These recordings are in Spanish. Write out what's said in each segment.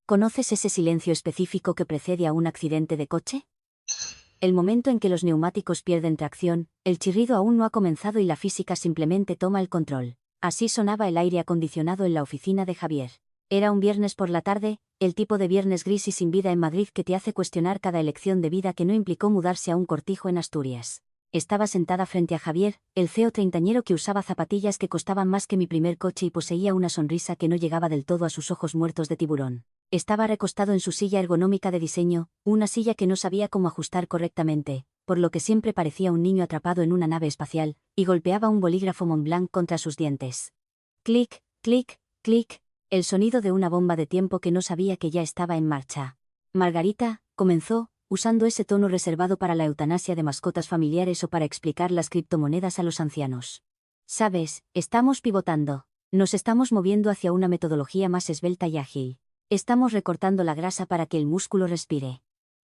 ¿Conoces ese silencio específico que precede a un accidente de coche? El momento en que los neumáticos pierden tracción, el chirrido aún no ha comenzado y la física simplemente toma el control. Así sonaba el aire acondicionado en la oficina de Javier. Era un viernes por la tarde, el tipo de viernes gris y sin vida en Madrid que te hace cuestionar cada elección de vida que no implicó mudarse a un cortijo en Asturias. Estaba sentada frente a Javier, el CEO treintañero que usaba zapatillas que costaban más que mi primer coche y poseía una sonrisa que no llegaba del todo a sus ojos muertos de tiburón. Estaba recostado en su silla ergonómica de diseño, una silla que no sabía cómo ajustar correctamente, por lo que siempre parecía un niño atrapado en una nave espacial, y golpeaba un bolígrafo Montblanc contra sus dientes. Clic, clic, clic, el sonido de una bomba de tiempo que no sabía que ya estaba en marcha. Margarita, comenzó, usando ese tono reservado para la eutanasia de mascotas familiares o para explicar las criptomonedas a los ancianos. Sabes, estamos pivotando. Nos estamos moviendo hacia una metodología más esbelta y ágil. Estamos recortando la grasa para que el músculo respire.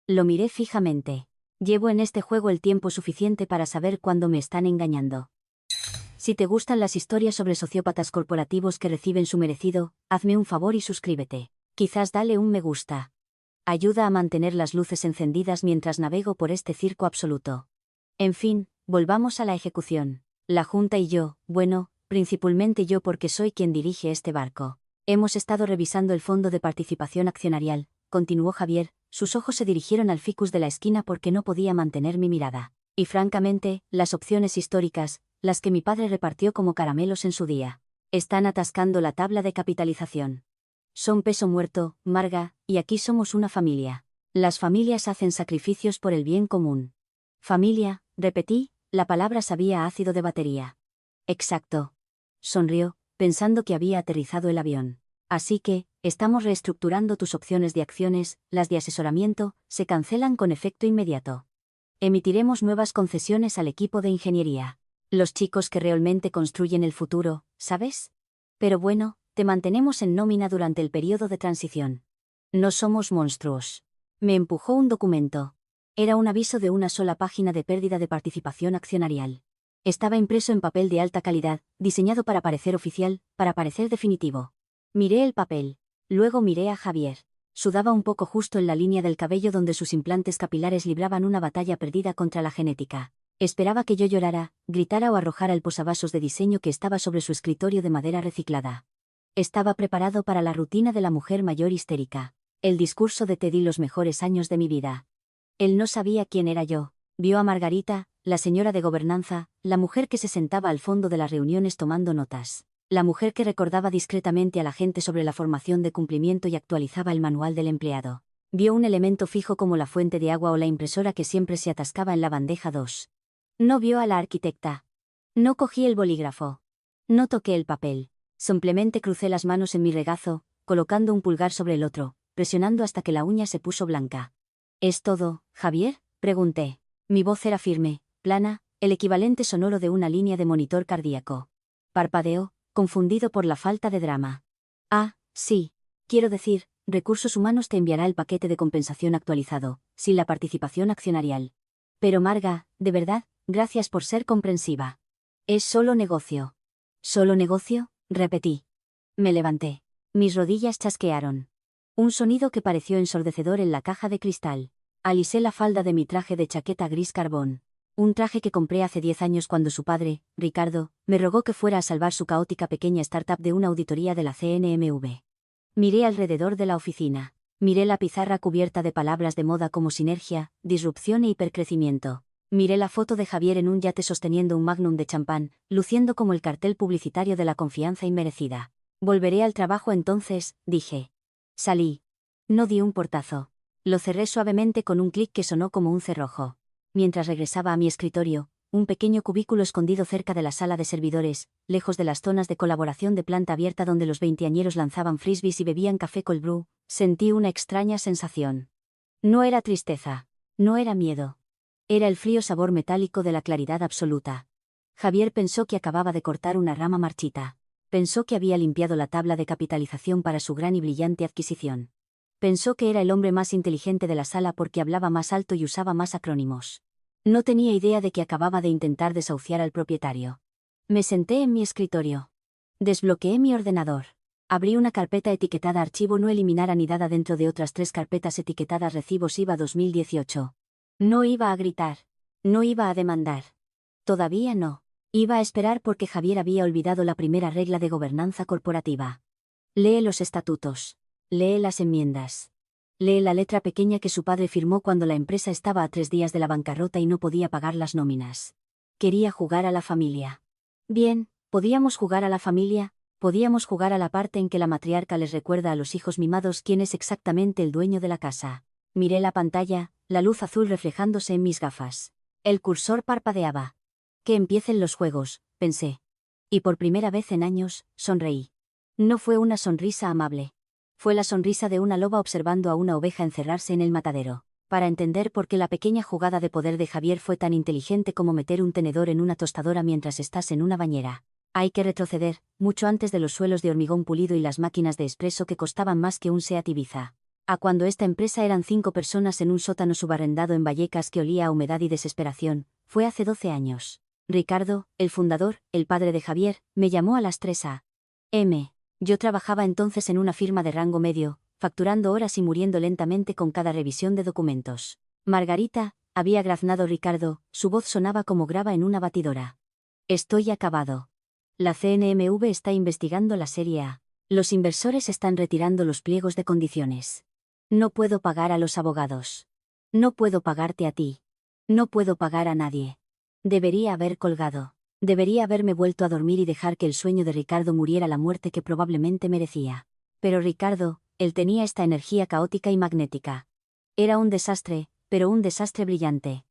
Lo miré fijamente. Llevo en este juego el tiempo suficiente para saber cuándo me están engañando. Si te gustan las historias sobre sociópatas corporativos que reciben su merecido, hazme un favor y suscríbete. Quizás dale un me gusta. Ayuda a mantener las luces encendidas mientras navego por este circo absoluto. En fin, volvamos a la ejecución. La Junta y yo, bueno, principalmente yo porque soy quien dirige este barco. Hemos estado revisando el fondo de participación accionarial, continuó Javier, sus ojos se dirigieron al ficus de la esquina porque no podía mantener mi mirada. Y francamente, las opciones históricas, las que mi padre repartió como caramelos en su día, están atascando la tabla de capitalización. Son peso muerto, Marga, y aquí somos una familia. Las familias hacen sacrificios por el bien común. Familia, repetí, la palabra sabía a ácido de batería. Exacto. Sonrió, pensando que había aterrizado el avión. Así que, estamos reestructurando tus opciones de acciones, las de asesoramiento, se cancelan con efecto inmediato. Emitiremos nuevas concesiones al equipo de ingeniería. Los chicos que realmente construyen el futuro, ¿sabes? Pero bueno, te mantenemos en nómina durante el periodo de transición. No somos monstruos. Me empujó un documento. Era un aviso de una sola página de pérdida de participación accionarial. Estaba impreso en papel de alta calidad, diseñado para parecer oficial, para parecer definitivo. Miré el papel. Luego miré a Javier. Sudaba un poco justo en la línea del cabello donde sus implantes capilares libraban una batalla perdida contra la genética. Esperaba que yo llorara, gritara o arrojara el posavasos de diseño que estaba sobre su escritorio de madera reciclada. Estaba preparado para la rutina de la mujer mayor histérica. El discurso de te di los mejores años de mi vida. Él no sabía quién era yo. Vio a Margarita, la señora de gobernanza, la mujer que se sentaba al fondo de las reuniones tomando notas. La mujer que recordaba discretamente a la gente sobre la formación de cumplimiento y actualizaba el manual del empleado. Vio un elemento fijo como la fuente de agua o la impresora que siempre se atascaba en la bandeja 2. No vio a la arquitecta. No cogí el bolígrafo. No toqué el papel. Simplemente crucé las manos en mi regazo, colocando un pulgar sobre el otro, presionando hasta que la uña se puso blanca. ¿Es todo, Javier?, pregunté. Mi voz era firme, plana, el equivalente sonoro de una línea de monitor cardíaco. Parpadeó, confundido por la falta de drama. Ah, sí. Quiero decir, Recursos Humanos te enviará el paquete de compensación actualizado, sin la participación accionarial. Pero Marga, de verdad, gracias por ser comprensiva. Es solo negocio. ¿Solo negocio?, repetí. Me levanté. Mis rodillas chasquearon. Un sonido que pareció ensordecedor en la caja de cristal. Alisé la falda de mi traje de chaqueta gris carbón. Un traje que compré hace 10 años cuando su padre, Ricardo, me rogó que fuera a salvar su caótica pequeña startup de una auditoría de la CNMV. Miré alrededor de la oficina. Miré la pizarra cubierta de palabras de moda como sinergia, disrupción e hipercrecimiento. Miré la foto de Javier en un yate sosteniendo un magnum de champán, luciendo como el cartel publicitario de la confianza inmerecida. Volveré al trabajo entonces, dije. Salí. No di un portazo. Lo cerré suavemente con un clic que sonó como un cerrojo. Mientras regresaba a mi escritorio, un pequeño cubículo escondido cerca de la sala de servidores, lejos de las zonas de colaboración de planta abierta donde los veinteañeros lanzaban frisbees y bebían café cold brew, sentí una extraña sensación. No era tristeza. No era miedo. Era el frío sabor metálico de la claridad absoluta. Javier pensó que acababa de cortar una rama marchita. Pensó que había limpiado la tabla de capitalización para su gran y brillante adquisición. Pensó que era el hombre más inteligente de la sala porque hablaba más alto y usaba más acrónimos. No tenía idea de que acababa de intentar desahuciar al propietario. Me senté en mi escritorio. Desbloqueé mi ordenador. Abrí una carpeta etiquetada archivo no eliminar anidada dentro de otras 3 carpetas etiquetadas recibos IVA 2018. No iba a gritar. No iba a demandar. Todavía no. Iba a esperar porque Javier había olvidado la primera regla de gobernanza corporativa. Lee los estatutos. Lee las enmiendas. Lee la letra pequeña que su padre firmó cuando la empresa estaba a 3 días de la bancarrota y no podía pagar las nóminas. Quería jugar a la familia. Bien, podíamos jugar a la familia, podíamos jugar a la parte en que la matriarca les recuerda a los hijos mimados quién es exactamente el dueño de la casa. Miré la pantalla, la luz azul reflejándose en mis gafas. El cursor parpadeaba. Que empiecen los juegos, pensé. Y por primera vez en años, sonreí. No fue una sonrisa amable. Fue la sonrisa de una loba observando a una oveja encerrarse en el matadero. Para entender por qué la pequeña jugada de poder de Javier fue tan inteligente como meter un tenedor en una tostadora mientras estás en una bañera. Hay que retroceder, mucho antes de los suelos de hormigón pulido y las máquinas de expreso que costaban más que un Seat Ibiza. A cuando esta empresa eran 5 personas en un sótano subarrendado en Vallecas que olía a humedad y desesperación, fue hace 12 años. Ricardo, el fundador, el padre de Javier, me llamó a las 3 a.m. Yo trabajaba entonces en una firma de rango medio, facturando horas y muriendo lentamente con cada revisión de documentos. Margarita, había graznado Ricardo, su voz sonaba como grava en una batidora. Estoy acabado. La CNMV está investigando la Serie A. Los inversores están retirando los pliegos de condiciones. No puedo pagar a los abogados. No puedo pagarte a ti. No puedo pagar a nadie. Debería haber colgado. Debería haberme vuelto a dormir y dejar que el sueño de Ricardo muriera la muerte que probablemente merecía. Pero Ricardo, él tenía esta energía caótica y magnética. Era un desastre, pero un desastre brillante.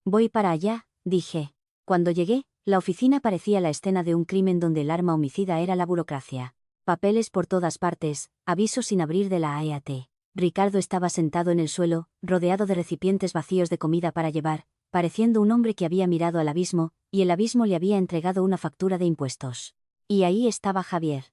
Voy para allá, dije. Cuando llegué, la oficina parecía la escena de un crimen donde el arma homicida era la burocracia. Papeles por todas partes, avisos sin abrir de la AEAT. Ricardo estaba sentado en el suelo, rodeado de recipientes vacíos de comida para llevar, pareciendo un hombre que había mirado al abismo, y el abismo le había entregado una factura de impuestos. Y ahí estaba Javier.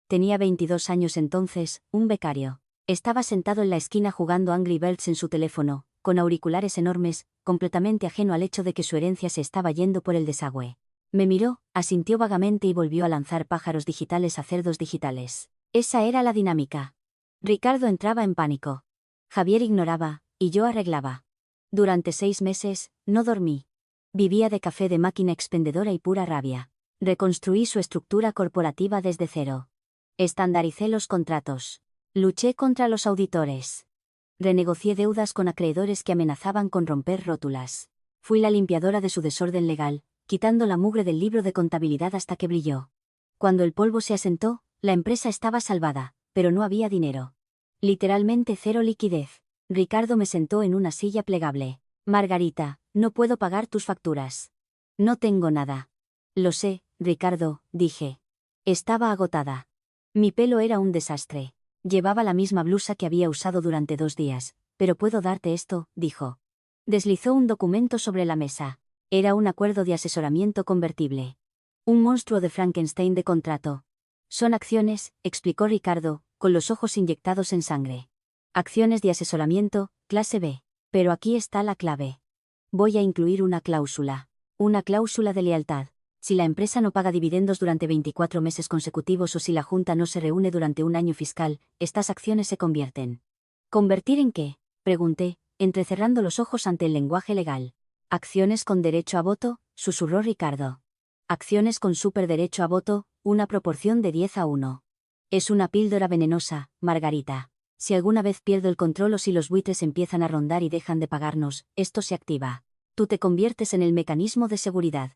Tenía 22 años entonces, un becario. Estaba sentado en la esquina jugando Angry Birds en su teléfono, con auriculares enormes, completamente ajeno al hecho de que su herencia se estaba yendo por el desagüe. Me miró, asintió vagamente y volvió a lanzar pájaros digitales a cerdos digitales. Esa era la dinámica. Ricardo entraba en pánico. Javier ignoraba, y yo arreglaba. Durante 6 meses, no dormí. Vivía de café de máquina expendedora y pura rabia. Reconstruí su estructura corporativa desde cero. Estandaricé los contratos. Luché contra los auditores. Renegocié deudas con acreedores que amenazaban con romper rótulas. Fui la limpiadora de su desorden legal, quitando la mugre del libro de contabilidad hasta que brilló. Cuando el polvo se asentó, la empresa estaba salvada, pero no había dinero. Literalmente cero liquidez. Ricardo me sentó en una silla plegable. Margarita, no puedo pagar tus facturas. No tengo nada. Lo sé, Ricardo, dije. Estaba agotada. Mi pelo era un desastre. Llevaba la misma blusa que había usado durante 2 días, pero puedo darte esto, dijo. Deslizó un documento sobre la mesa. Era un acuerdo de asesoramiento convertible. Un monstruo de Frankenstein de contrato. Son acciones, explicó Ricardo, con los ojos inyectados en sangre. Acciones de asesoramiento, clase B. Pero aquí está la clave. Voy a incluir una cláusula. Una cláusula de lealtad. Si la empresa no paga dividendos durante 24 meses consecutivos o si la Junta no se reúne durante un año fiscal, estas acciones se convierten. ¿Convertir en qué?, pregunté, entrecerrando los ojos ante el lenguaje legal. Acciones con derecho a voto, susurró Ricardo. Acciones con superderecho a voto, una proporción de 10-1. Es una píldora venenosa, Margarita. Si alguna vez pierdo el control o si los buitres empiezan a rondar y dejan de pagarnos, esto se activa. Tú te conviertes en el mecanismo de seguridad.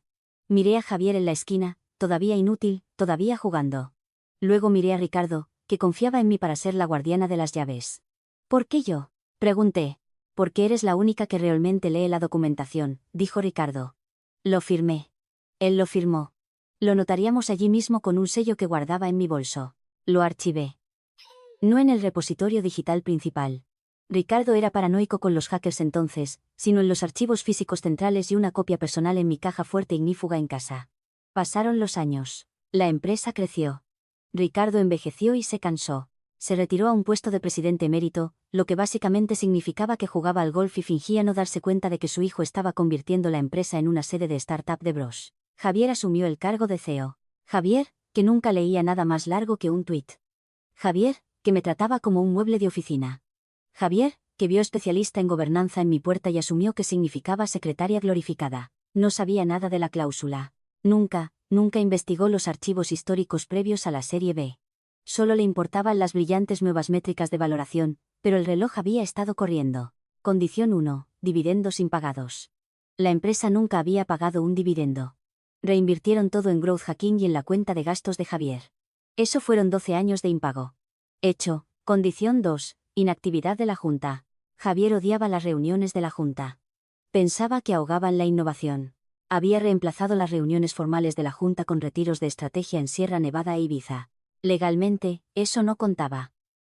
Miré a Javier en la esquina, todavía inútil, todavía jugando. Luego miré a Ricardo, que confiaba en mí para ser la guardiana de las llaves. ¿Por qué yo?, pregunté. Porque eres la única que realmente lee la documentación, dijo Ricardo. Lo firmé. Él lo firmó. Lo notaríamos allí mismo con un sello que guardaba en mi bolso. Lo archivé. No en el repositorio digital principal. Ricardo era paranoico con los hackers entonces, sino en los archivos físicos centrales y una copia personal en mi caja fuerte ignífuga en casa. Pasaron los años. La empresa creció. Ricardo envejeció y se cansó. Se retiró a un puesto de presidente emérito, lo que básicamente significaba que jugaba al golf y fingía no darse cuenta de que su hijo estaba convirtiendo la empresa en una sede de startup de bros. Javier asumió el cargo de CEO. Javier, que nunca leía nada más largo que un tuit. Javier, que me trataba como un mueble de oficina. Javier, que vio especialista en gobernanza en mi puerta y asumió que significaba secretaria glorificada. No sabía nada de la cláusula. Nunca investigó los archivos históricos previos a la Serie B. Solo le importaban las brillantes nuevas métricas de valoración, pero el reloj había estado corriendo. Condición 1, dividendos impagados. La empresa nunca había pagado un dividendo. Reinvirtieron todo en growth hacking y en la cuenta de gastos de Javier. Eso fueron 12 años de impago. Hecho. Condición 2, inactividad de la Junta. Javier odiaba las reuniones de la Junta. Pensaba que ahogaban la innovación. Había reemplazado las reuniones formales de la Junta con retiros de estrategia en Sierra Nevada e Ibiza. Legalmente, eso no contaba.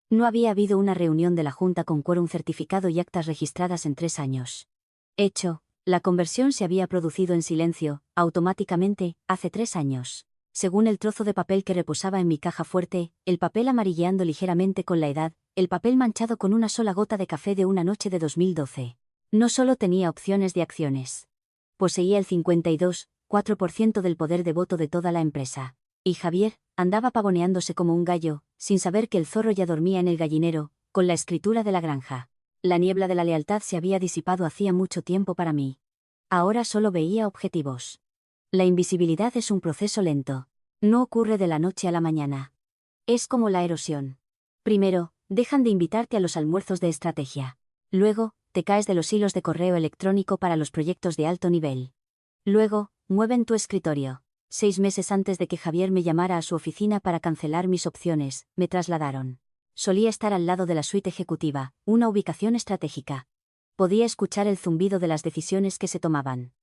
No había habido una reunión de la Junta con quórum certificado y actas registradas en 3 años. Hecho. La conversión se había producido en silencio, automáticamente, hace 3 años. Según el trozo de papel que reposaba en mi caja fuerte, el papel amarilleando ligeramente con la edad, el papel manchado con una sola gota de café de una noche de 2012. No solo tenía opciones de acciones. Poseía el 52,4% del poder de voto de toda la empresa. Y Javier andaba pavoneándose como un gallo, sin saber que el zorro ya dormía en el gallinero, con la escritura de la granja. La niebla de la lealtad se había disipado hacía mucho tiempo para mí. Ahora solo veía objetivos. La invisibilidad es un proceso lento. No ocurre de la noche a la mañana. Es como la erosión. Primero, dejan de invitarte a los almuerzos de estrategia. Luego, te caes de los hilos de correo electrónico para los proyectos de alto nivel. Luego, mueven tu escritorio. 6 meses antes de que Javier me llamara a su oficina para cancelar mis opciones, me trasladaron. Solía estar al lado de la suite ejecutiva, una ubicación estratégica. Podía escuchar el zumbido de las decisiones que se tomaban.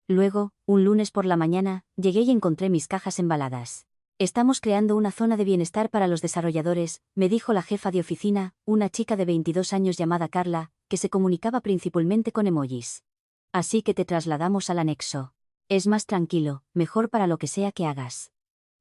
Luego, un lunes por la mañana, llegué y encontré mis cajas embaladas. Estamos creando una zona de bienestar para los desarrolladores, me dijo la jefa de oficina, una chica de 22 años llamada Carla, que se comunicaba principalmente con emojis. Así que te trasladamos al anexo. Es más tranquilo, mejor para lo que sea que hagas.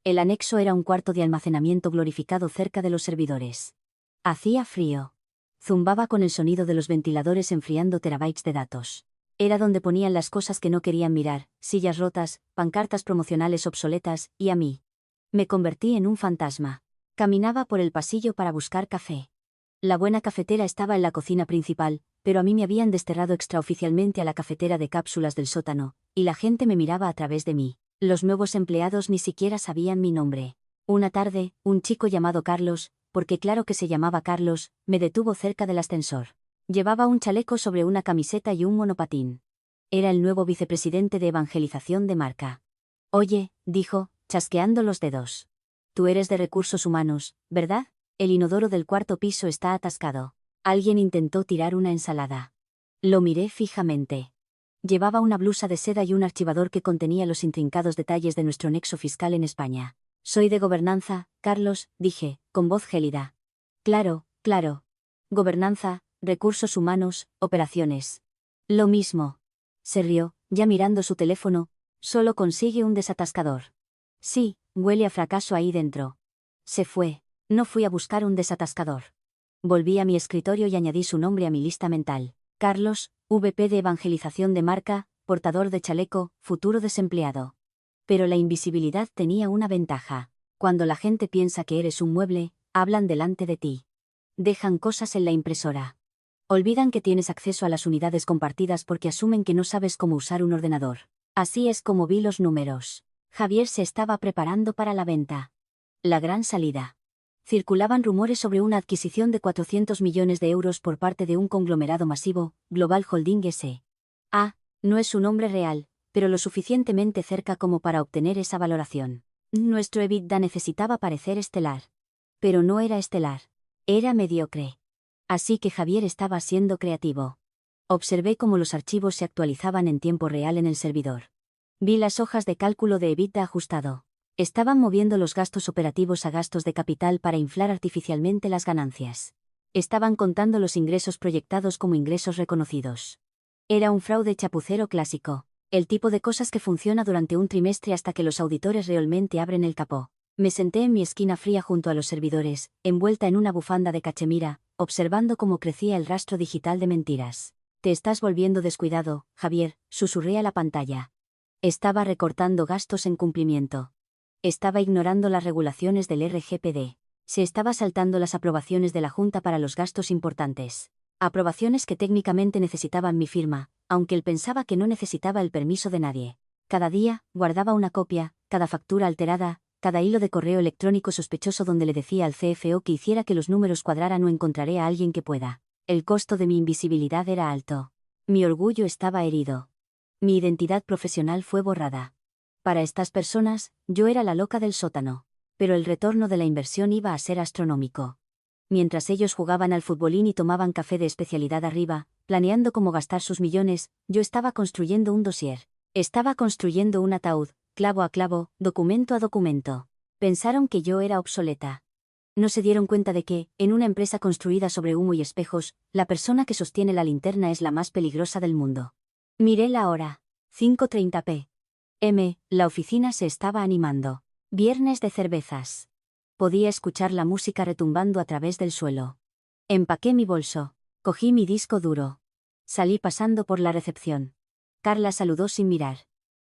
El anexo era un cuarto de almacenamiento glorificado cerca de los servidores. Hacía frío. Zumbaba con el sonido de los ventiladores enfriando terabytes de datos. Era donde ponían las cosas que no querían mirar, sillas rotas, pancartas promocionales obsoletas, y a mí. Me convertí en un fantasma. Caminaba por el pasillo para buscar café. La buena cafetera estaba en la cocina principal, pero a mí me habían desterrado extraoficialmente a la cafetera de cápsulas del sótano, y la gente me miraba a través de mí. Los nuevos empleados ni siquiera sabían mi nombre. Una tarde, un chico llamado Carlos, porque claro que se llamaba Carlos, me detuvo cerca del ascensor. Llevaba un chaleco sobre una camiseta y un monopatín. Era el nuevo vicepresidente de evangelización de marca. Oye, dijo, chasqueando los dedos. Tú eres de recursos humanos, ¿verdad? El inodoro del 4.º piso está atascado. Alguien intentó tirar una ensalada. Lo miré fijamente. Llevaba una blusa de seda y un archivador que contenía los intrincados detalles de nuestro nexo fiscal en España. Soy de gobernanza, Carlos, dije, con voz gélida. Claro. Gobernanza, recursos humanos, operaciones. Lo mismo. Se rió, ya mirando su teléfono. Solo consigue un desatascador. Sí, huele a fracaso ahí dentro. Se fue. No fui a buscar un desatascador. Volví a mi escritorio y añadí su nombre a mi lista mental. Carlos, VP de evangelización de marca, portador de chaleco, futuro desempleado. Pero la invisibilidad tenía una ventaja. Cuando la gente piensa que eres un mueble, hablan delante de ti. Dejan cosas en la impresora. Olvidan que tienes acceso a las unidades compartidas porque asumen que no sabes cómo usar un ordenador. Así es como vi los números. Javier se estaba preparando para la venta. La gran salida. Circulaban rumores sobre una adquisición de 400 millones de euros por parte de un conglomerado masivo, Global Holding S.A. No es su nombre real, pero lo suficientemente cerca como para obtener esa valoración. Nuestro EBITDA necesitaba parecer estelar. Pero no era estelar. Era mediocre. Así que Javier estaba siendo creativo. Observé cómo los archivos se actualizaban en tiempo real en el servidor. Vi las hojas de cálculo de EBITDA ajustado. Estaban moviendo los gastos operativos a gastos de capital para inflar artificialmente las ganancias. Estaban contando los ingresos proyectados como ingresos reconocidos. Era un fraude chapucero clásico. El tipo de cosas que funciona durante un trimestre hasta que los auditores realmente abren el capó. Me senté en mi esquina fría junto a los servidores, envuelta en una bufanda de cachemira, observando cómo crecía el rastro digital de mentiras. Te estás volviendo descuidado, Javier, susurré a la pantalla. Estaba recortando gastos en cumplimiento. Estaba ignorando las regulaciones del RGPD. Se estaba saltando las aprobaciones de la Junta para los gastos importantes. Aprobaciones que técnicamente necesitaban mi firma, aunque él pensaba que no necesitaba el permiso de nadie. Cada día, guardaba una copia, cada factura alterada, cada hilo de correo electrónico sospechoso donde le decía al CFO que hiciera que los números cuadraran o encontraré a alguien que pueda. El costo de mi invisibilidad era alto. Mi orgullo estaba herido. Mi identidad profesional fue borrada. Para estas personas, yo era la loca del sótano. Pero el retorno de la inversión iba a ser astronómico. Mientras ellos jugaban al futbolín y tomaban café de especialidad arriba, planeando cómo gastar sus millones, yo estaba construyendo un dossier. Estaba construyendo un ataúd, clavo a clavo, documento a documento. Pensaron que yo era obsoleta. No se dieron cuenta de que, en una empresa construida sobre humo y espejos, la persona que sostiene la linterna es la más peligrosa del mundo. Miré la hora. 5:30 p.m. La oficina se estaba animando. Viernes de cervezas. Podía escuchar la música retumbando a través del suelo. Empaqué mi bolso. Cogí mi disco duro. Salí pasando por la recepción. Carla saludó sin mirar.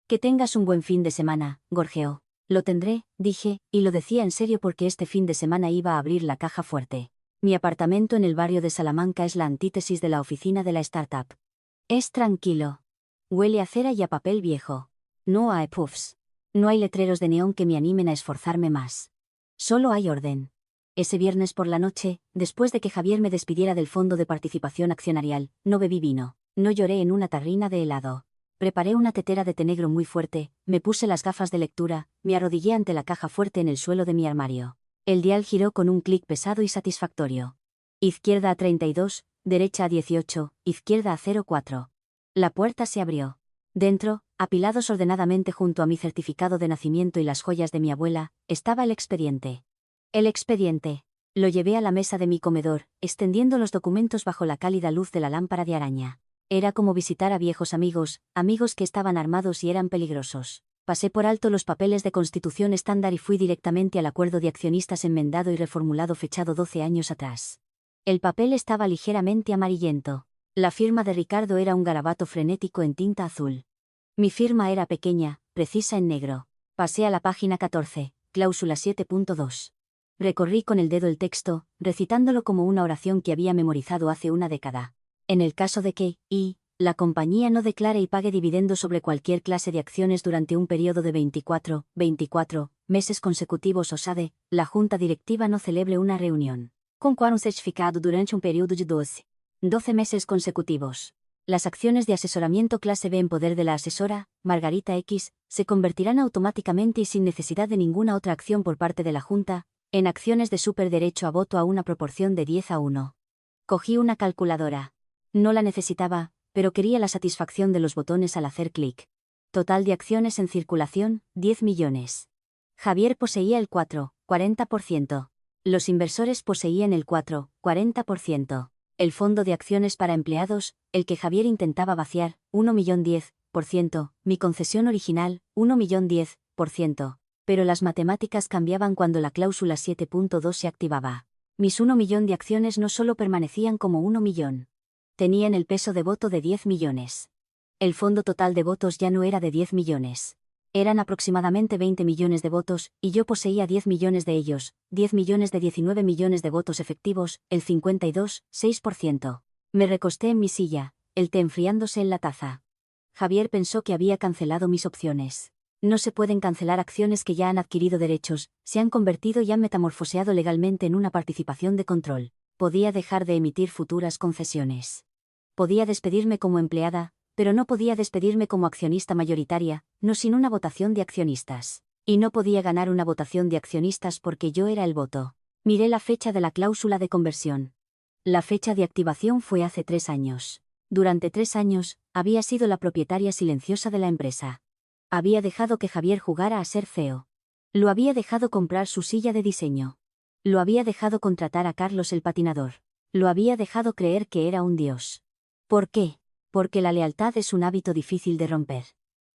Que tengas un buen fin de semana, gorjeó. Lo tendré, dije, y lo decía en serio porque este fin de semana iba a abrir la caja fuerte. Mi apartamento en el barrio de Salamanca es la antítesis de la oficina de la startup. Es tranquilo. Huele a cera y a papel viejo. No hay puffs. No hay letreros de neón que me animen a esforzarme más. Solo hay orden. Ese viernes por la noche, después de que Javier me despidiera del fondo de participación accionarial, no bebí vino, no lloré en una tarrina de helado. Preparé una tetera de té negro muy fuerte, me puse las gafas de lectura, me arrodillé ante la caja fuerte en el suelo de mi armario. El dial giró con un clic pesado y satisfactorio. Izquierda a 32, derecha a 18, izquierda a 04. La puerta se abrió. Dentro, apilados ordenadamente junto a mi certificado de nacimiento y las joyas de mi abuela, estaba el expediente. El expediente. Lo llevé a la mesa de mi comedor, extendiendo los documentos bajo la cálida luz de la lámpara de araña. Era como visitar a viejos amigos, amigos que estaban armados y eran peligrosos. Pasé por alto los papeles de constitución estándar y fui directamente al acuerdo de accionistas enmendado y reformulado fechado 12 años atrás. El papel estaba ligeramente amarillento. La firma de Ricardo era un garabato frenético en tinta azul. Mi firma era pequeña, precisa en negro. Pasé a la página 14, cláusula 7.2. Recorrí con el dedo el texto, recitándolo como una oración que había memorizado hace una década. En el caso de que, la compañía no declare y pague dividendos sobre cualquier clase de acciones durante un periodo de 24 meses consecutivos o SADE, la junta directiva no celebre una reunión con quórum certificado durante un periodo de 12 meses consecutivos. Las acciones de asesoramiento clase B en poder de la asesora, Margarita X, se convertirán automáticamente y sin necesidad de ninguna otra acción por parte de la Junta, en acciones de superderecho a voto a una proporción de 10:1. Cogí una calculadora. No la necesitaba, pero quería la satisfacción de los botones al hacer clic. Total de acciones en circulación, 10 millones. Javier poseía el 40%. Los inversores poseían el 40%. El fondo de acciones para empleados, el que Javier intentaba vaciar, 1.010%, mi concesión original, 1.010%. Pero las matemáticas cambiaban cuando la cláusula 7.2 se activaba. Mis 1 millón de acciones no solo permanecían como 1 millón. Tenían el peso de voto de 10 millones. El fondo total de votos ya no era de 10 millones. Eran aproximadamente 20 millones de votos, y yo poseía 10 millones de ellos, 10 millones de 19 millones de votos efectivos, el 52,6%. Me recosté en mi silla, el té enfriándose en la taza. Javier pensó que había cancelado mis opciones. No se pueden cancelar acciones que ya han adquirido derechos, se han convertido y han metamorfoseado legalmente en una participación de control. Podía dejar de emitir futuras concesiones. Podía despedirme como empleada, pero no podía despedirme como accionista mayoritaria, no sin una votación de accionistas. Y no podía ganar una votación de accionistas porque yo era el voto. Miré la fecha de la cláusula de conversión. La fecha de activación fue hace 3 años. Durante 3 años, había sido la propietaria silenciosa de la empresa. Había dejado que Javier jugara a ser CEO. Lo había dejado comprar su silla de diseño. Lo había dejado contratar a Carlos el patinador. Lo había dejado creer que era un dios. ¿Por qué? Porque la lealtad es un hábito difícil de romper.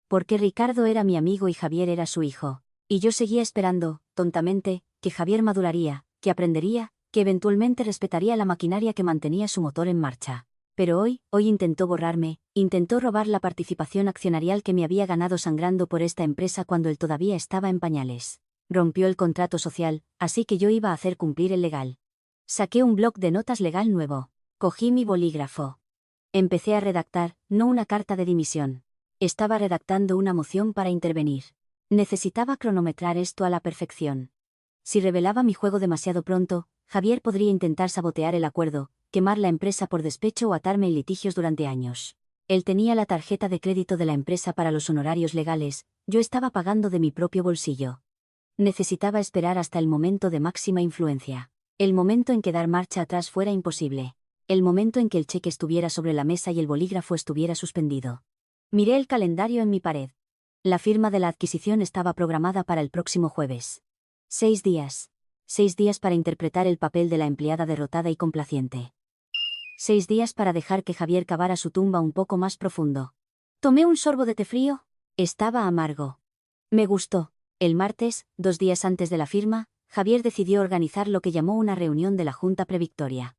Porque Ricardo era mi amigo y Javier era su hijo. Y yo seguía esperando, tontamente, que Javier maduraría, que aprendería, que eventualmente respetaría la maquinaria que mantenía su motor en marcha. Pero hoy intentó borrarme, intentó robar la participación accionarial que me había ganado sangrando por esta empresa cuando él todavía estaba en pañales. Rompió el contrato social, así que yo iba a hacer cumplir el legal. Saqué un bloc de notas legal nuevo. Cogí mi bolígrafo. Empecé a redactar, no una carta de dimisión. Estaba redactando una moción para intervenir. Necesitaba cronometrar esto a la perfección. Si revelaba mi juego demasiado pronto, Javier podría intentar sabotear el acuerdo, quemar la empresa por despecho o atarme en litigios durante años. Él tenía la tarjeta de crédito de la empresa para los honorarios legales, yo estaba pagando de mi propio bolsillo. Necesitaba esperar hasta el momento de máxima influencia. El momento en que dar marcha atrás fuera imposible. El momento en que el cheque estuviera sobre la mesa y el bolígrafo estuviera suspendido. Miré el calendario en mi pared. La firma de la adquisición estaba programada para el próximo jueves. 6 días. 6 días para interpretar el papel de la empleada derrotada y complaciente. 6 días para dejar que Javier cavara su tumba un poco más profundo. Tomé un sorbo de té frío. Estaba amargo. Me gustó. El martes, 2 días antes de la firma, Javier decidió organizar lo que llamó una reunión de la Junta Previctoria.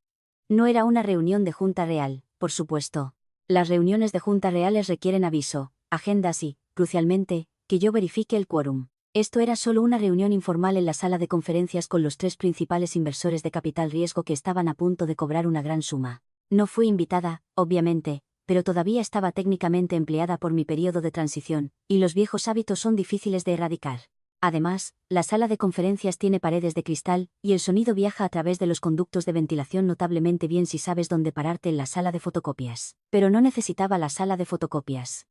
No era una reunión de Junta Real, por supuesto. Las reuniones de Junta Reales requieren aviso, agendas y, crucialmente, que yo verifique el quórum. Esto era solo una reunión informal en la sala de conferencias con los 3 principales inversores de capital riesgo que estaban a punto de cobrar una gran suma. No fui invitada, obviamente, pero todavía estaba técnicamente empleada por mi periodo de transición, y los viejos hábitos son difíciles de erradicar. Además, la sala de conferencias tiene paredes de cristal, y el sonido viaja a través de los conductos de ventilación notablemente bien si sabes dónde pararte en la sala de fotocopias. Pero no necesitaba la sala de fotocopias.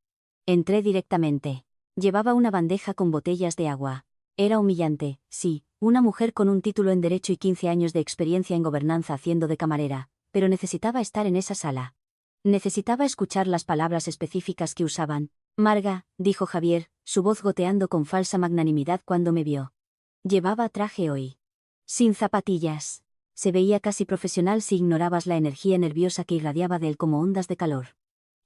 Entré directamente. Llevaba una bandeja con botellas de agua. Era humillante, sí, una mujer con un título en Derecho y 15 años de experiencia en gobernanza haciendo de camarera, pero necesitaba estar en esa sala. Necesitaba escuchar las palabras específicas que usaban. Marga, dijo Javier, su voz goteando con falsa magnanimidad cuando me vio. Llevaba traje hoy. Sin zapatillas. Se veía casi profesional si ignorabas la energía nerviosa que irradiaba de él como ondas de calor.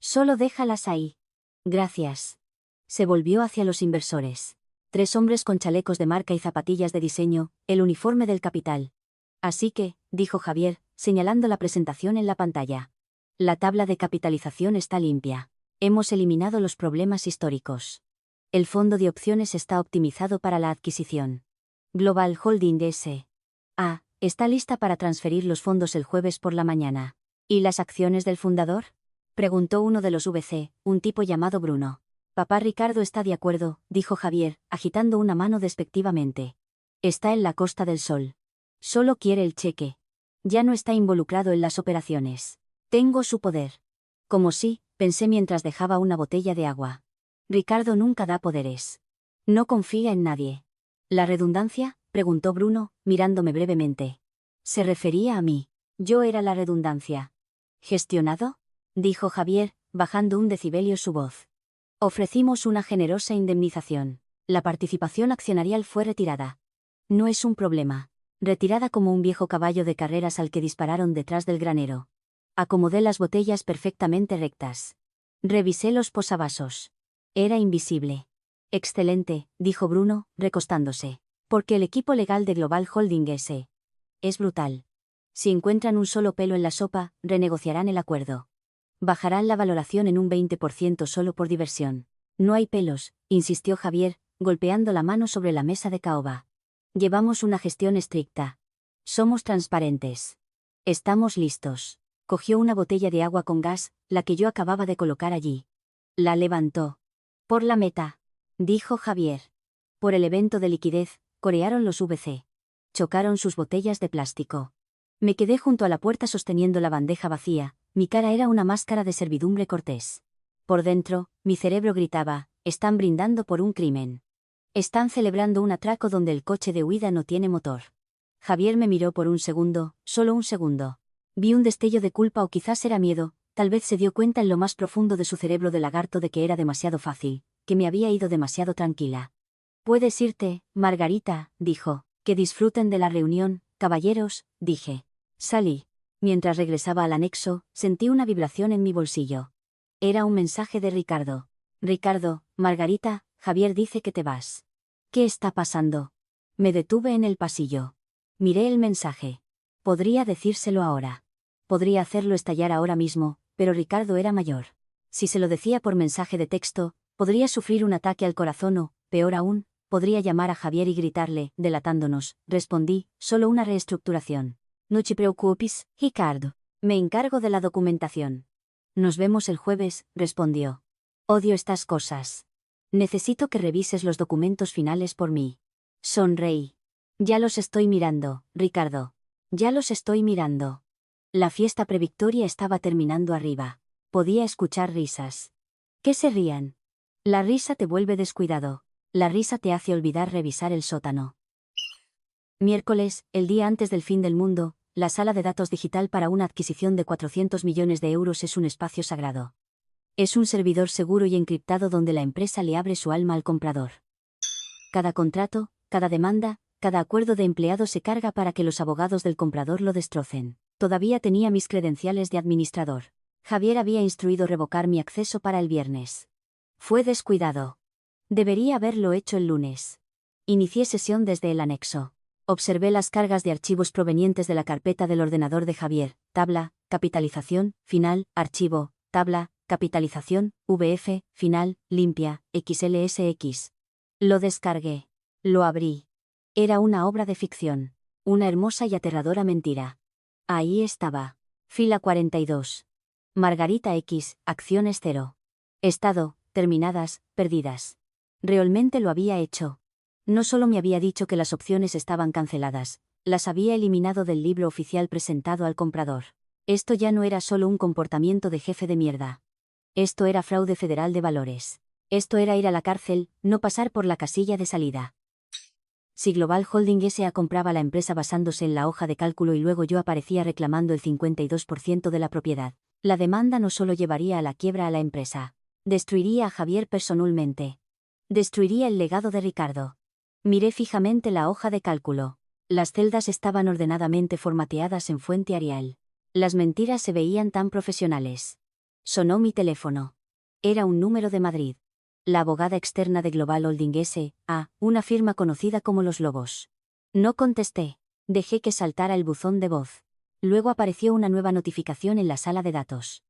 Solo déjalas ahí. Gracias. Se volvió hacia los inversores. 3 hombres con chalecos de marca y zapatillas de diseño, el uniforme del capital. Así que, dijo Javier, señalando la presentación en la pantalla. La tabla de capitalización está limpia. Hemos eliminado los problemas históricos. El fondo de opciones está optimizado para la adquisición. Global Holding S.A. está lista para transferir los fondos el jueves por la mañana. ¿Y las acciones del fundador? Preguntó uno de los VC, un tipo llamado Bruno. Papá Ricardo está de acuerdo, dijo Javier, agitando una mano despectivamente. Está en la Costa del Sol. Solo quiere el cheque. Ya no está involucrado en las operaciones. Tengo su poder. Como sí, pensé mientras dejaba una botella de agua. Ricardo nunca da poderes. No confía en nadie. ¿La redundancia? Preguntó Bruno, mirándome brevemente. Se refería a mí. Yo era la redundancia. ¿Gestionado? Dijo Javier, bajando un decibelio su voz. Ofrecimos una generosa indemnización. La participación accionarial fue retirada. No es un problema. Retirada como un viejo caballo de carreras al que dispararon detrás del granero. Acomodé las botellas perfectamente rectas. Revisé los posavasos. Era invisible. Excelente, dijo Bruno, recostándose. Porque el equipo legal de Global Holding S. es brutal. Si encuentran un solo pelo en la sopa, renegociarán el acuerdo. Bajarán la valoración en un 20% solo por diversión. No hay pelos, insistió Javier, golpeando la mano sobre la mesa de caoba. Llevamos una gestión estricta. Somos transparentes. Estamos listos. Cogió una botella de agua con gas, la que yo acababa de colocar allí. La levantó. Por la meta, dijo Javier. Por el evento de liquidez, corearon los VC. Chocaron sus botellas de plástico. Me quedé junto a la puerta sosteniendo la bandeja vacía, mi cara era una máscara de servidumbre cortés. Por dentro, mi cerebro gritaba, están brindando por un crimen. Están celebrando un atraco donde el coche de huida no tiene motor. Javier me miró por un segundo, solo un segundo. Vi un destello de culpa o quizás era miedo, tal vez se dio cuenta en lo más profundo de su cerebro de lagarto de que era demasiado fácil, que me había ido demasiado tranquila. Puedes irte, Margarita, dijo. Que disfruten de la reunión, caballeros, dije. Salí. Mientras regresaba al anexo, sentí una vibración en mi bolsillo. Era un mensaje de Ricardo. Ricardo, Margarita, Javier dice que te vas. ¿Qué está pasando? Me detuve en el pasillo. Miré el mensaje. Podría decírselo ahora. Podría hacerlo estallar ahora mismo, pero Ricardo era mayor. Si se lo decía por mensaje de texto, podría sufrir un ataque al corazón o, peor aún, podría llamar a Javier y gritarle, delatándonos, respondí, solo una reestructuración. No te preocupes, Ricardo. Me encargo de la documentación. Nos vemos el jueves, respondió. Odio estas cosas. Necesito que revises los documentos finales por mí. Sonreí. Ya los estoy mirando, Ricardo. Ya los estoy mirando. La fiesta previctoria estaba terminando arriba. Podía escuchar risas. ¿Qué se rían? La risa te vuelve descuidado. La risa te hace olvidar revisar el sótano. Miércoles, el día antes del fin del mundo, la sala de datos digital para una adquisición de 400 millones de euros es un espacio sagrado. Es un servidor seguro y encriptado donde la empresa le abre su alma al comprador. Cada contrato, cada demanda, cada acuerdo de empleado se carga para que los abogados del comprador lo destrocen. Todavía tenía mis credenciales de administrador. Javier había instruido revocar mi acceso para el viernes. Fue descuidado. Debería haberlo hecho el lunes. Inicié sesión desde el anexo. Observé las cargas de archivos provenientes de la carpeta del ordenador de Javier, tabla, capitalización, final, archivo, tabla, capitalización, VF, final, limpia, XLSX. Lo descargué. Lo abrí. Era una obra de ficción. Una hermosa y aterradora mentira. Ahí estaba. Fila 42. Margarita X, acciones 0. Estado, terminadas, perdidas. Realmente lo había hecho. No solo me había dicho que las opciones estaban canceladas, las había eliminado del libro oficial presentado al comprador. Esto ya no era solo un comportamiento de jefe de mierda. Esto era fraude federal de valores. Esto era ir a la cárcel, no pasar por la casilla de salida. Si Global Holding S.A. compraba la empresa basándose en la hoja de cálculo y luego yo aparecía reclamando el 52% de la propiedad, la demanda no solo llevaría a la quiebra a la empresa. Destruiría a Javier personalmente. Destruiría el legado de Ricardo. Miré fijamente la hoja de cálculo. Las celdas estaban ordenadamente formateadas en fuente Arial. Las mentiras se veían tan profesionales. Sonó mi teléfono. Era un número de Madrid. La abogada externa de Global Holding S.A., una firma conocida como Los Lobos. No contesté. Dejé que saltara el buzón de voz. Luego apareció una nueva notificación en la sala de datos.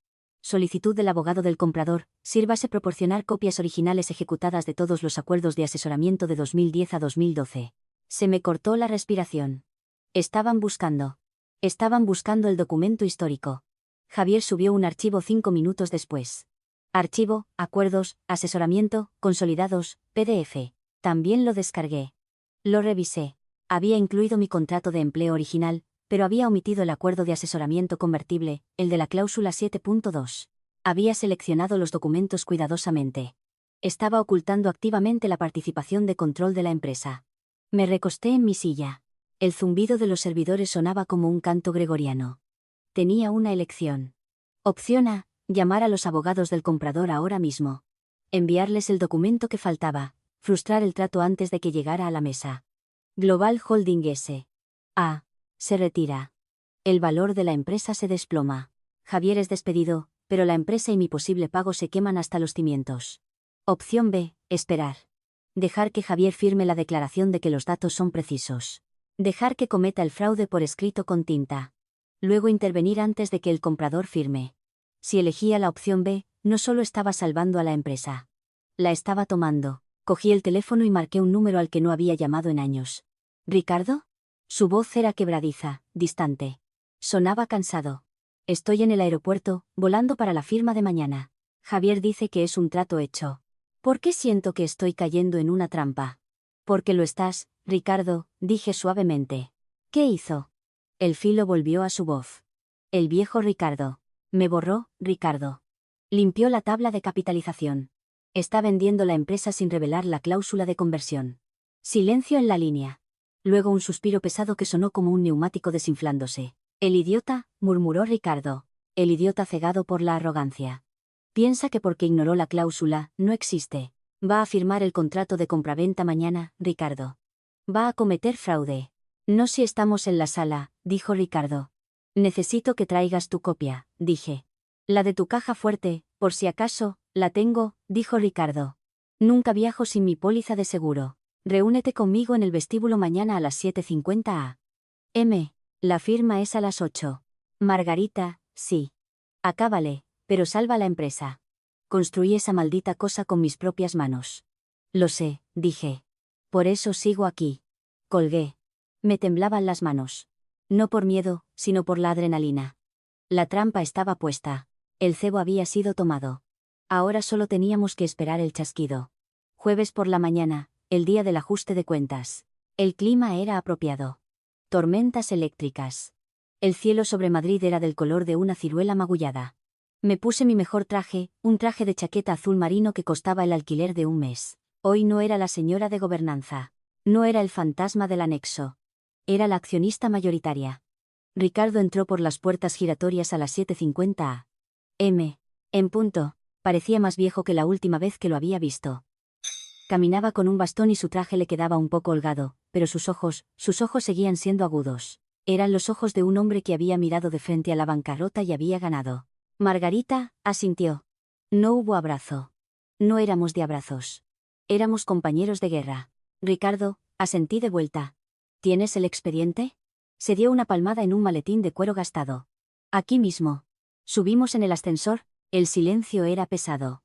Solicitud del abogado del comprador, sírvase proporcionar copias originales ejecutadas de todos los acuerdos de asesoramiento de 2010 a 2012. Se me cortó la respiración. Estaban buscando el documento histórico. Javier subió un archivo 5 minutos después. Archivo, acuerdos, asesoramiento, consolidados, PDF. También lo descargué. Lo revisé. Había incluido mi contrato de empleo original, pero había omitido el acuerdo de asesoramiento convertible, el de la cláusula 7.2. Había seleccionado los documentos cuidadosamente. Estaba ocultando activamente la participación de control de la empresa. Me recosté en mi silla. El zumbido de los servidores sonaba como un canto gregoriano. Tenía una elección. Opción A, llamar a los abogados del comprador ahora mismo. Enviarles el documento que faltaba, frustrar el trato antes de que llegara a la mesa. Global Holding S.A. se retira. El valor de la empresa se desploma. Javier es despedido, pero la empresa y mi posible pago se queman hasta los cimientos. Opción B, esperar. Dejar que Javier firme la declaración de que los datos son precisos. Dejar que cometa el fraude por escrito con tinta. Luego intervenir antes de que el comprador firme. Si elegía la opción B, no solo estaba salvando a la empresa. La estaba tomando. Cogí el teléfono y marqué un número al que no había llamado en años. ¿Ricardo? Su voz era quebradiza, distante. Sonaba cansado. Estoy en el aeropuerto, volando para la firma de mañana. Javier dice que es un trato hecho. ¿Por qué siento que estoy cayendo en una trampa? Porque lo estás, Ricardo, dije suavemente. ¿Qué hizo? El filo volvió a su voz. El viejo Ricardo. Me borró, Ricardo. Limpió la tabla de capitalización. Está vendiendo la empresa sin revelar la cláusula de conversión. Silencio en la línea. Luego un suspiro pesado que sonó como un neumático desinflándose. El idiota, murmuró Ricardo. El idiota cegado por la arrogancia. Piensa que porque ignoró la cláusula, no existe. Va a firmar el contrato de compraventa mañana, Ricardo. Va a cometer fraude. No si estamos en la sala, dijo Ricardo. Necesito que traigas tu copia, dije. La de tu caja fuerte, por si acaso, la tengo, dijo Ricardo. Nunca viajo sin mi póliza de seguro. Reúnete conmigo en el vestíbulo mañana a las 7:50 a.m. La firma es a las 8. Margarita, sí. Acábale, pero salva la empresa. Construí esa maldita cosa con mis propias manos. Lo sé, dije. Por eso sigo aquí. Colgué. Me temblaban las manos. No por miedo, sino por la adrenalina. La trampa estaba puesta. El cebo había sido tomado. Ahora solo teníamos que esperar el chasquido. Jueves por la mañana, el día del ajuste de cuentas. El clima era apropiado. Tormentas eléctricas. El cielo sobre Madrid era del color de una ciruela magullada. Me puse mi mejor traje, un traje de chaqueta azul marino que costaba el alquiler de un mes. Hoy no era la señora de gobernanza. No era el fantasma del anexo. Era la accionista mayoritaria. Ricardo entró por las puertas giratorias a las 7:50 am. En punto. Parecía más viejo que la última vez que lo había visto. Caminaba con un bastón y su traje le quedaba un poco holgado, pero sus ojos seguían siendo agudos. Eran los ojos de un hombre que había mirado de frente a la bancarrota y había ganado. Margarita, asintió. No hubo abrazo. No éramos de abrazos. Éramos compañeros de guerra. Ricardo, asentí de vuelta. ¿Tienes el expediente? Se dio una palmada en un maletín de cuero gastado. Aquí mismo. Subimos en el ascensor, el silencio era pesado.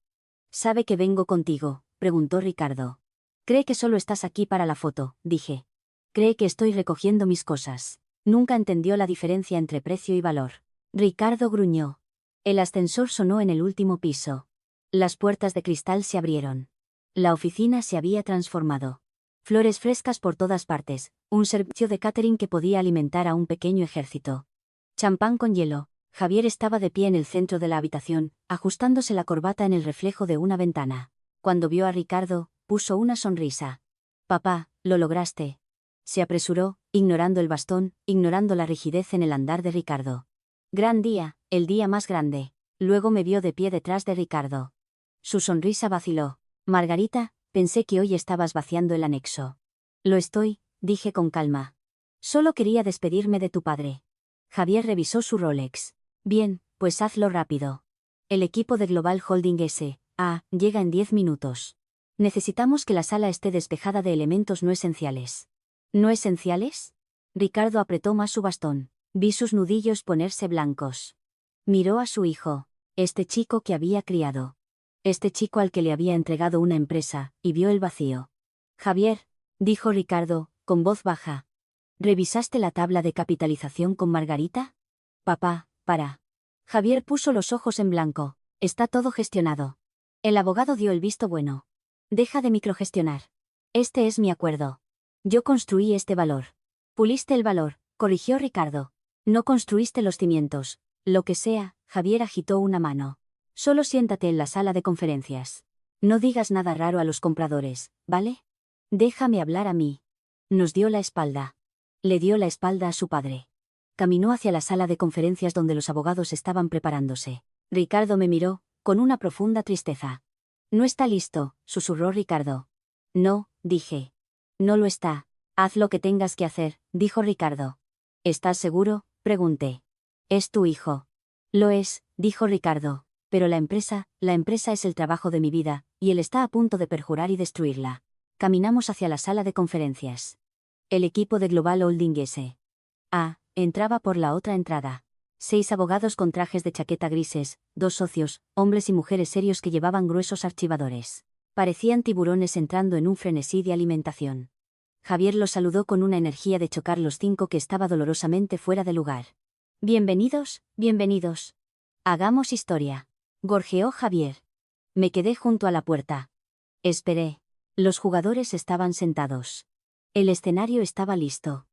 ¿Sabe que vengo contigo?, preguntó Ricardo. Cree que solo estás aquí para la foto, dije. Cree que estoy recogiendo mis cosas. Nunca entendió la diferencia entre precio y valor. Ricardo gruñó. El ascensor sonó en el último piso. Las puertas de cristal se abrieron. La oficina se había transformado. Flores frescas por todas partes, un servicio de catering que podía alimentar a un pequeño ejército. Champán con hielo. Javier estaba de pie en el centro de la habitación, ajustándose la corbata en el reflejo de una ventana. Cuando vio a Ricardo, puso una sonrisa. Papá, lo lograste. Se apresuró, ignorando el bastón, ignorando la rigidez en el andar de Ricardo. Gran día, el día más grande. Luego me vio de pie detrás de Ricardo. Su sonrisa vaciló. Margarita, pensé que hoy estabas vaciando el anexo. Lo estoy, dije con calma. Solo quería despedirme de tu padre. Javier revisó su Rolex. Bien, pues hazlo rápido. El equipo de Global Holding S.A. llega en 10 minutos. Necesitamos que la sala esté despejada de elementos no esenciales. ¿No esenciales? Ricardo apretó más su bastón. Vi sus nudillos ponerse blancos. Miró a su hijo. Este chico que había criado. Este chico al que le había entregado una empresa, y vio el vacío. Javier, dijo Ricardo, con voz baja. ¿Revisaste la tabla de capitalización con Margarita? Papá, para. Javier puso los ojos en blanco. Está todo gestionado. El abogado dio el visto bueno. Deja de microgestionar. Este es mi acuerdo. Yo construí este valor. Puliste el valor, corrigió Ricardo. No construiste los cimientos. Lo que sea, Javier agitó una mano. Solo siéntate en la sala de conferencias. No digas nada raro a los compradores, ¿vale? Déjame hablar a mí. Nos dio la espalda. Le dio la espalda a su padre. Caminó hacia la sala de conferencias donde los abogados estaban preparándose. Ricardo me miró, con una profunda tristeza. No está listo, susurró Ricardo. No, dije. No lo está. Haz lo que tengas que hacer, dijo Ricardo. ¿Estás seguro?, pregunté. Es tu hijo. Lo es, dijo Ricardo. Pero la empresa es el trabajo de mi vida, y él está a punto de perjurar y destruirla. Caminamos hacia la sala de conferencias. El equipo de Global Holding S.A. entraba por la otra entrada. 6 abogados con trajes de chaqueta grises, 2 socios, hombres y mujeres serios que llevaban gruesos archivadores. Parecían tiburones entrando en un frenesí de alimentación. Javier los saludó con una energía de chocar los 5 que estaba dolorosamente fuera de lugar. Bienvenidos, bienvenidos. Hagamos historia. Gorjeó Javier. Me quedé junto a la puerta. Esperé. Los jugadores estaban sentados. El escenario estaba listo.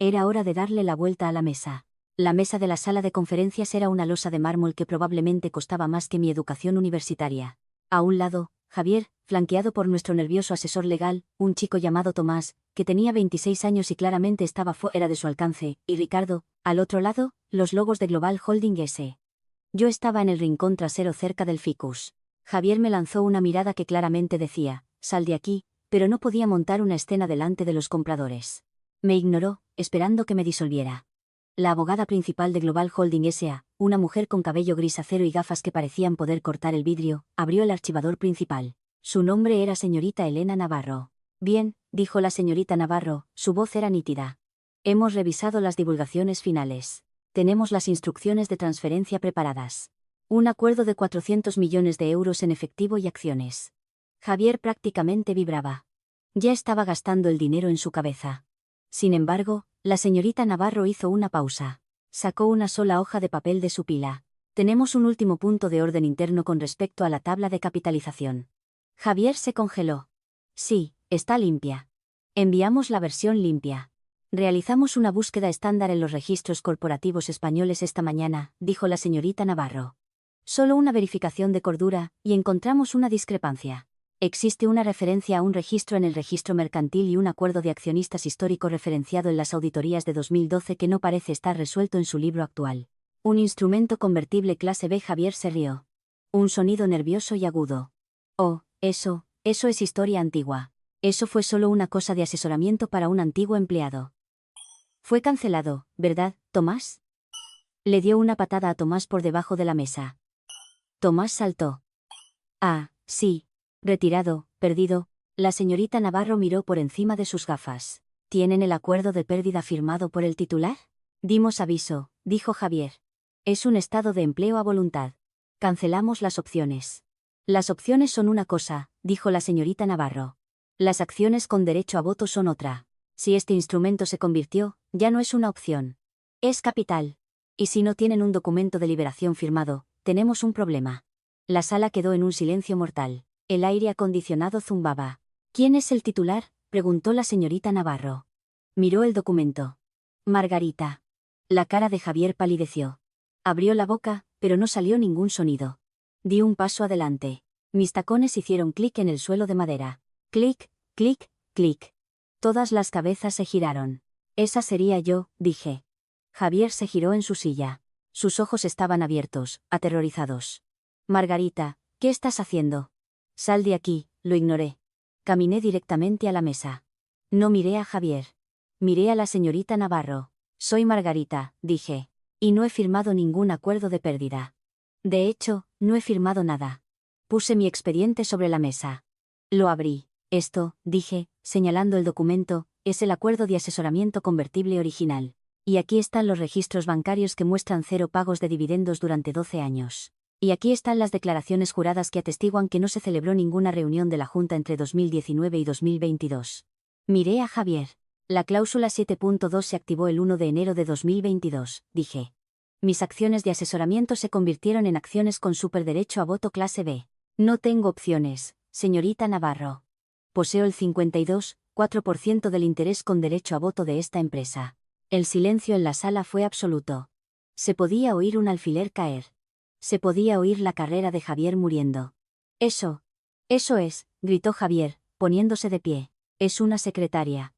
Era hora de darle la vuelta a la mesa. La mesa de la sala de conferencias era una losa de mármol que probablemente costaba más que mi educación universitaria. A un lado, Javier, flanqueado por nuestro nervioso asesor legal, un chico llamado Tomás, que tenía 26 años y claramente estaba fuera de su alcance, y Ricardo, al otro lado, los logos de Global Holding S. Yo estaba en el rincón trasero cerca del ficus. Javier me lanzó una mirada que claramente decía, sal de aquí, pero no podía montar una escena delante de los compradores. Me ignoró, esperando que me disolviera. La abogada principal de Global Holding S.A., una mujer con cabello gris acero y gafas que parecían poder cortar el vidrio, abrió el archivador principal. Su nombre era señorita Elena Navarro. Bien, dijo la señorita Navarro, su voz era nítida. Hemos revisado las divulgaciones finales. Tenemos las instrucciones de transferencia preparadas. Un acuerdo de 400 millones de euros en efectivo y acciones. Javier prácticamente vibraba. Ya estaba gastando el dinero en su cabeza. Sin embargo, la señorita Navarro hizo una pausa. Sacó una sola hoja de papel de su pila. Tenemos un último punto de orden interno con respecto a la tabla de capitalización. Javier se congeló. Sí, está limpia. Enviamos la versión limpia. Realizamos una búsqueda estándar en los registros corporativos españoles esta mañana, dijo la señorita Navarro. Solo una verificación de cordura, y encontramos una discrepancia. Existe una referencia a un registro en el registro mercantil y un acuerdo de accionistas histórico referenciado en las auditorías de 2012 que no parece estar resuelto en su libro actual. Un instrumento convertible clase B. Javier se rió. Un sonido nervioso y agudo. Oh, eso es historia antigua. Eso fue solo una cosa de asesoramiento para un antiguo empleado. Fue cancelado, ¿verdad, Tomás? Le dio una patada a Tomás por debajo de la mesa. Tomás saltó. Ah, sí. Retirado, perdido. La señorita Navarro miró por encima de sus gafas. ¿Tienen el acuerdo de pérdida firmado por el titular? Dimos aviso, dijo Javier. Es un estado de empleo a voluntad. Cancelamos las opciones. Las opciones son una cosa, dijo la señorita Navarro. Las acciones con derecho a voto son otra. Si este instrumento se convirtió, ya no es una opción. Es capital. Y si no tienen un documento de liberación firmado, tenemos un problema. La sala quedó en un silencio mortal. El aire acondicionado zumbaba. ¿Quién es el titular?, preguntó la señorita Navarro. Miró el documento. Margarita. La cara de Javier palideció. Abrió la boca, pero no salió ningún sonido. Di un paso adelante. Mis tacones hicieron clic en el suelo de madera. Clic, clic, clic. Todas las cabezas se giraron. Esa sería yo, dije. Javier se giró en su silla. Sus ojos estaban abiertos, aterrorizados. Margarita, ¿qué estás haciendo? Sal de aquí, lo ignoré. Caminé directamente a la mesa. No miré a Javier. Miré a la señorita Navarro. Soy Margarita, dije. Y no he firmado ningún acuerdo de pérdida. De hecho, no he firmado nada. Puse mi expediente sobre la mesa. Lo abrí. Esto, dije, señalando el documento, es el acuerdo de asesoramiento convertible original. Y aquí están los registros bancarios que muestran 0 pagos de dividendos durante 12 años. Y aquí están las declaraciones juradas que atestiguan que no se celebró ninguna reunión de la Junta entre 2019 y 2022. Miré a Javier. La cláusula 7.2 se activó el 1 de enero de 2022, dije. Mis acciones de asesoramiento se convirtieron en acciones con superderecho a voto clase B. No tengo opciones, señorita Navarro. Poseo el 52,4% del interés con derecho a voto de esta empresa. El silencio en la sala fue absoluto. Se podía oír un alfiler caer. Se podía oír la carrera de Javier muriendo. Eso es, gritó Javier, poniéndose de pie. Es una secretaria.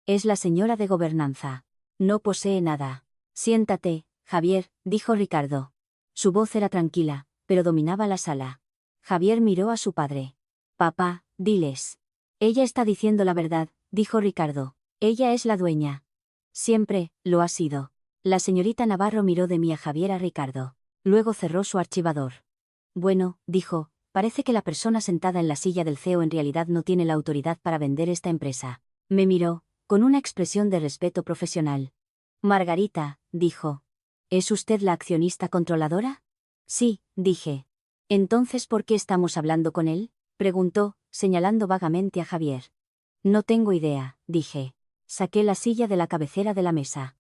Es la señora de gobernanza. No posee nada. Siéntate, Javier, dijo Ricardo. Su voz era tranquila, pero dominaba la sala. Javier miró a su padre. Papá, diles. Ella está diciendo la verdad, dijo Ricardo. Ella es la dueña. Siempre, lo ha sido. La señorita Navarro miró de mí a Javier a Ricardo. Luego cerró su archivador. Bueno, dijo, parece que la persona sentada en la silla del CEO en realidad no tiene la autoridad para vender esta empresa. Me miró, con una expresión de respeto profesional. Margarita, dijo. ¿Es usted la accionista controladora? Sí, dije. Entonces, ¿por qué estamos hablando con él?, preguntó, señalando vagamente a Javier. No tengo idea, dije. Saqué la silla de la cabecera de la mesa.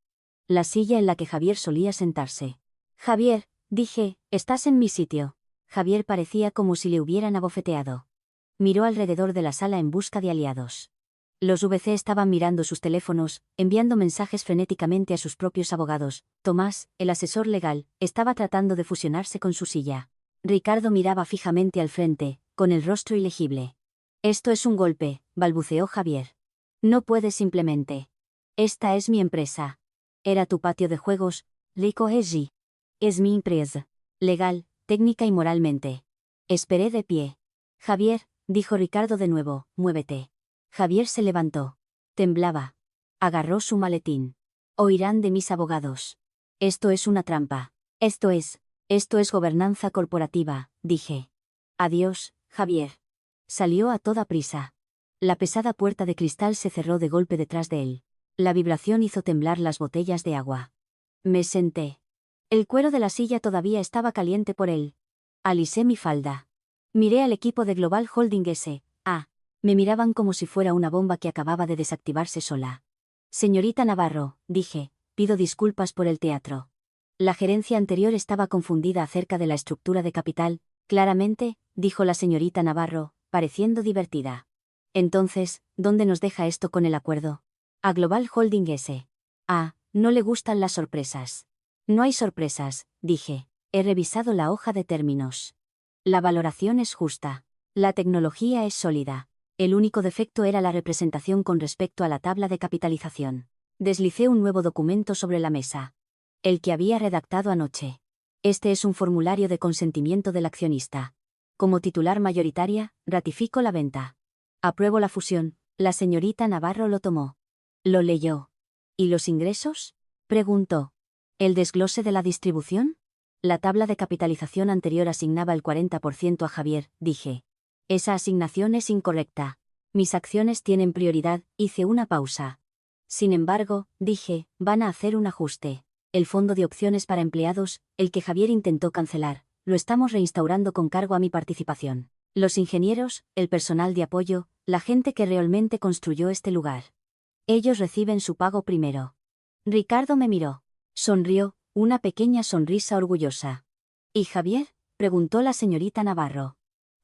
La silla en la que Javier solía sentarse. Javier, dije, estás en mi sitio. Javier parecía como si le hubieran abofeteado. Miró alrededor de la sala en busca de aliados. Los VC estaban mirando sus teléfonos, enviando mensajes frenéticamente a sus propios abogados. Tomás, el asesor legal, estaba tratando de fusionarse con su silla. Ricardo miraba fijamente al frente, con el rostro ilegible. Esto es un golpe, balbuceó Javier. No puedes simplemente. Esta es mi empresa. Era tu patio de juegos, Rico Egi. Es mi empresa. Legal, técnica y moralmente. Esperé de pie. Javier, dijo Ricardo de nuevo, muévete. Javier se levantó. Temblaba. Agarró su maletín. Oirán de mis abogados. Esto es una trampa. Esto es gobernanza corporativa, dije. Adiós, Javier. Salió a toda prisa. La pesada puerta de cristal se cerró de golpe detrás de él. La vibración hizo temblar las botellas de agua. Me senté. El cuero de la silla todavía estaba caliente por él. Alisé mi falda. Miré al equipo de Global Holding S.A. Me miraban como si fuera una bomba que acababa de desactivarse sola. Señorita Navarro, dije, pido disculpas por el teatro. La gerencia anterior estaba confundida acerca de la estructura de capital, claramente, dijo la señorita Navarro, pareciendo divertida. Entonces, ¿dónde nos deja esto con el acuerdo? A Global Holding S. Ah, no le gustan las sorpresas. No hay sorpresas, dije. He revisado la hoja de términos. La valoración es justa. La tecnología es sólida. El único defecto era la representación con respecto a la tabla de capitalización. Deslicé un nuevo documento sobre la mesa. El que había redactado anoche. Este es un formulario de consentimiento del accionista. Como titular mayoritaria, ratifico la venta. Apruebo la fusión. La señorita Navarro lo tomó. Lo leyó. ¿Y los ingresos? Preguntó. ¿El desglose de la distribución? La tabla de capitalización anterior asignaba el 40% a Javier, dije. Esa asignación es incorrecta. Mis acciones tienen prioridad, hice una pausa. Sin embargo, dije, van a hacer un ajuste. El fondo de opciones para empleados, el que Javier intentó cancelar, lo estamos reinstaurando con cargo a mi participación. Los ingenieros, el personal de apoyo, la gente que realmente construyó este lugar. Ellos reciben su pago primero. Ricardo me miró. Sonrió, una pequeña sonrisa orgullosa. ¿Y Javier? Preguntó la señorita Navarro.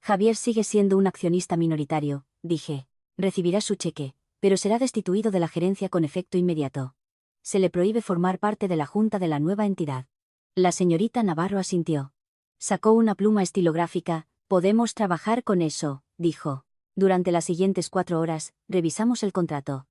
Javier sigue siendo un accionista minoritario, dije. Recibirá su cheque, pero será destituido de la gerencia con efecto inmediato. Se le prohíbe formar parte de la junta de la nueva entidad. La señorita Navarro asintió. Sacó una pluma estilográfica. Podemos trabajar con eso, dijo. Durante las siguientes 4 horas, revisamos el contrato.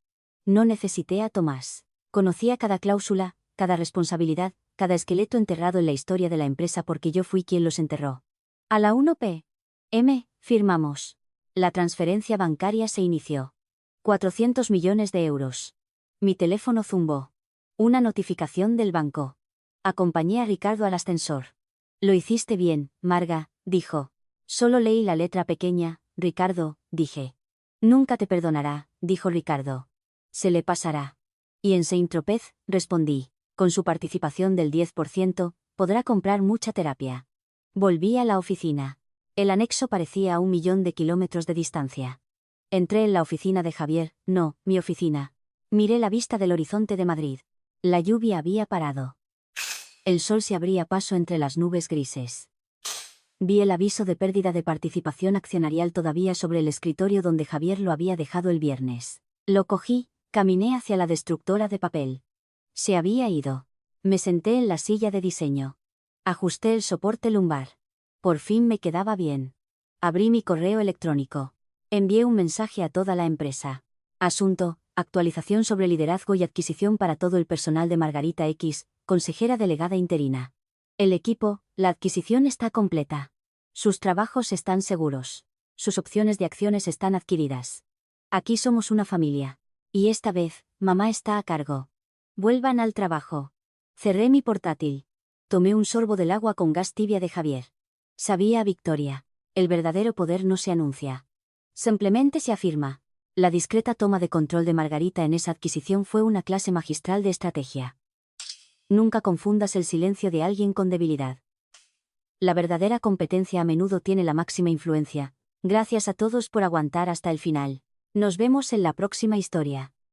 No necesité a Tomás. Conocía cada cláusula, cada responsabilidad, cada esqueleto enterrado en la historia de la empresa porque yo fui quien los enterró. A la 1 p.m., firmamos. La transferencia bancaria se inició. 400 millones de euros. Mi teléfono zumbó. Una notificación del banco. Acompañé a Ricardo al ascensor. Lo hiciste bien, Marga, dijo. Solo leí la letra pequeña, Ricardo, dije. Nunca te perdonará, dijo Ricardo. Se le pasará. Y en Saint-Tropez, respondí, con su participación del 10%, podrá comprar mucha terapia. Volví a la oficina. El anexo parecía a 1.000.000 de kilómetros de distancia. Entré en la oficina de Javier, no, mi oficina. Miré la vista del horizonte de Madrid. La lluvia había parado. El sol se abría paso entre las nubes grises. Vi el aviso de pérdida de participación accionarial todavía sobre el escritorio donde Javier lo había dejado el viernes. Lo cogí, caminé hacia la destructora de papel. Se había ido. Me senté en la silla de diseño. Ajusté el soporte lumbar. Por fin me quedaba bien. Abrí mi correo electrónico. Envié un mensaje a toda la empresa. Asunto: actualización sobre liderazgo y adquisición para todo el personal de Margarita X, consejera delegada interina. El equipo, la adquisición está completa. Sus trabajos están seguros. Sus opciones de acciones están adquiridas. Aquí somos una familia. Y esta vez, mamá está a cargo. Vuelvan al trabajo. Cerré mi portátil. Tomé un sorbo del agua con gas tibia de Javier. Sabía a victoria. El verdadero poder no se anuncia. Simplemente se afirma. La discreta toma de control de Margarita en esa adquisición fue una clase magistral de estrategia. Nunca confundas el silencio de alguien con debilidad. La verdadera competencia a menudo tiene la máxima influencia. Gracias a todos por aguantar hasta el final. Nos vemos en la próxima historia.